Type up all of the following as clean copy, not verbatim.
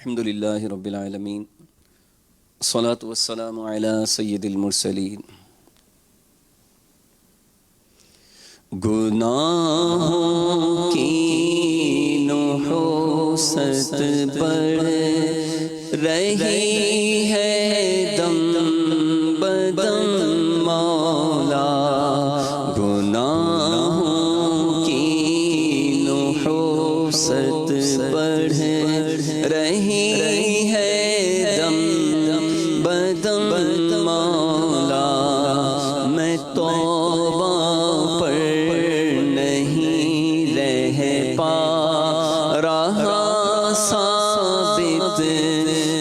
الحمد للہ رب العالمین الصلاة والسلام علی سید المرسلین۔ گناہوں کی نحوست بڑھ رہی ہے دم بدم مولا، گناہوں کی نحوست بڑھ رہی ہے دم بدم مولا، میں توبہ پر نہیں رہ پا رہا ثابت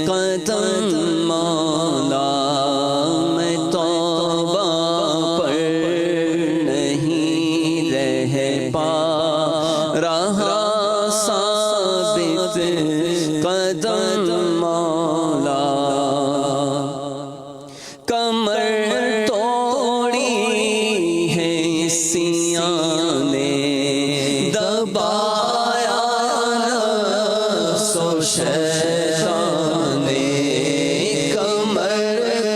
قدم مولا، میں توبہ پر نہیں رہ پا رہا ثابت قدم مولا، کمر توڑی ہے سیاں نے دبایا نفس و شیطان نے، کمر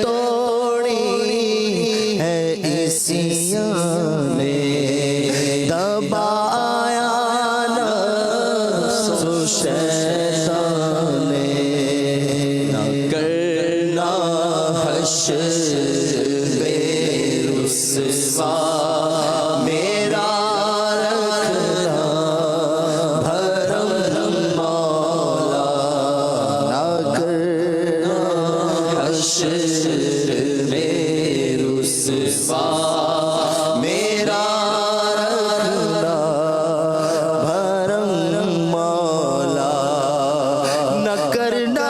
توڑی ہے سیاں نے دبایا نفس و شیطان نے، نہ کرنا حشر بے رسوا میرا رکھنا بھرم مولا، نہ کرنا حشر بے رسوا میرا رکھنا بھرم مولا، نہ کرنا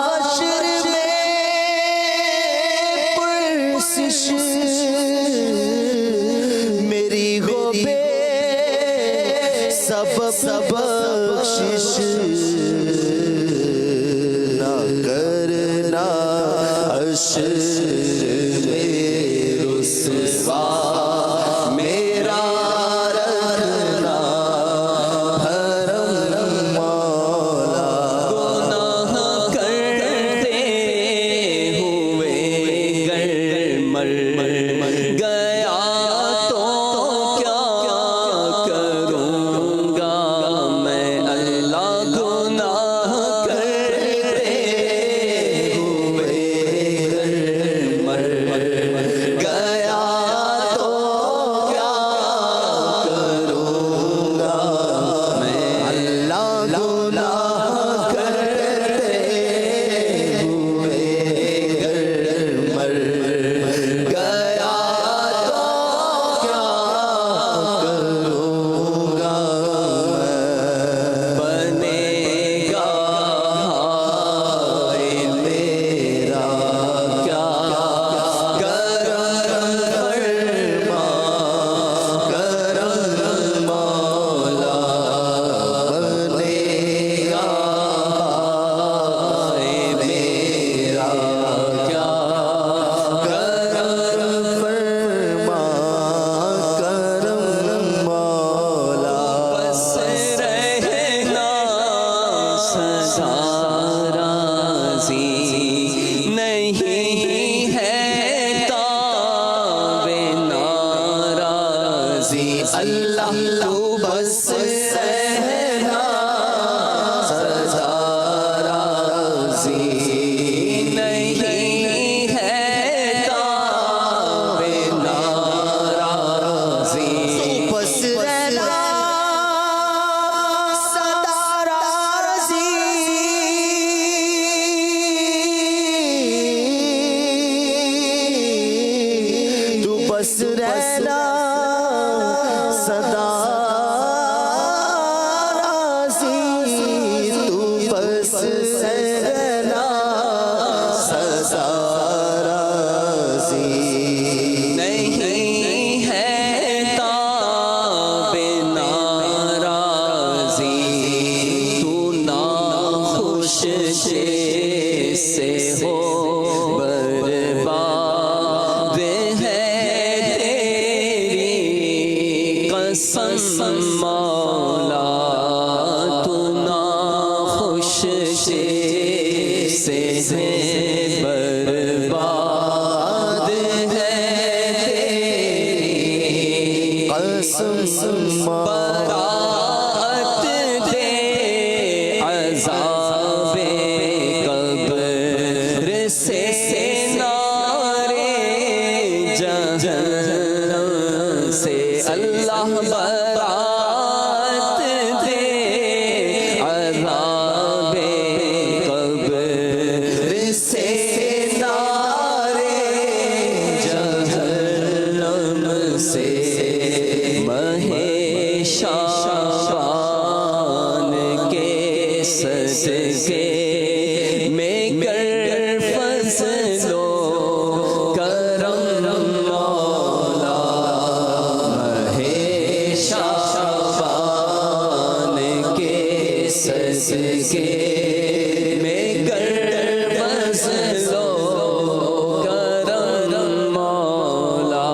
حشر میں پرسش میری ہو بے سبب بخشش، نہ کرنا حشر میں رسوا میرا رکھنا بھرم مولا، گناہ کرتے ہوئے گر مر گیا تو کیا کروں گا میں اللہ، گناہ کرتے ہوئے گر برباد ہے تیری قسم برات دے عذاب قبر سے نارے جہنم سے اللہ برات دے عذاب قبر سے نارے جہنم سے شعبان کے صدقے میں کر فضل و کرم مولا ماہ شعبان کے صدقے میں کر فضل و کرم مولا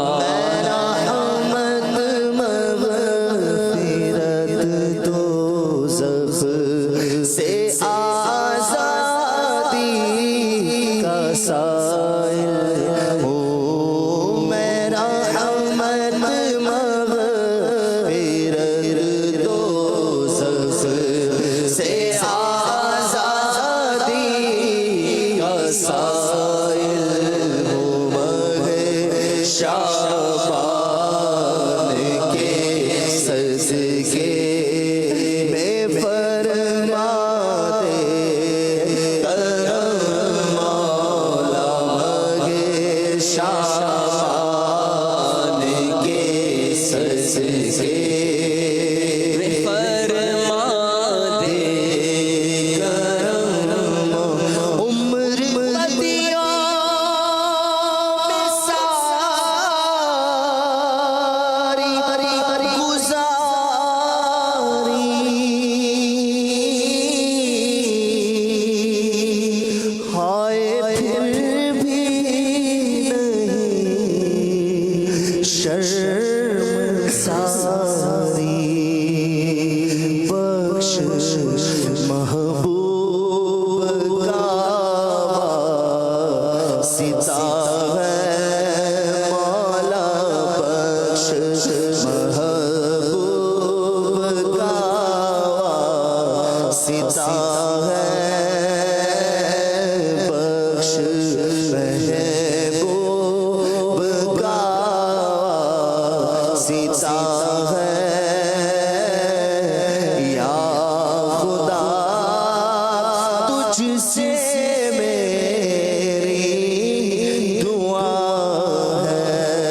سے آزادی کا سائل ہو میرا رحمت مغفرت دوزخ سے آزادی کا سائل ہو مگر شعبان کے صدقے شعبان کے صدقے فرما دے کرم عمر بدیوں میں ساری گزاری ہائے پھر بھی شرم ساری بخش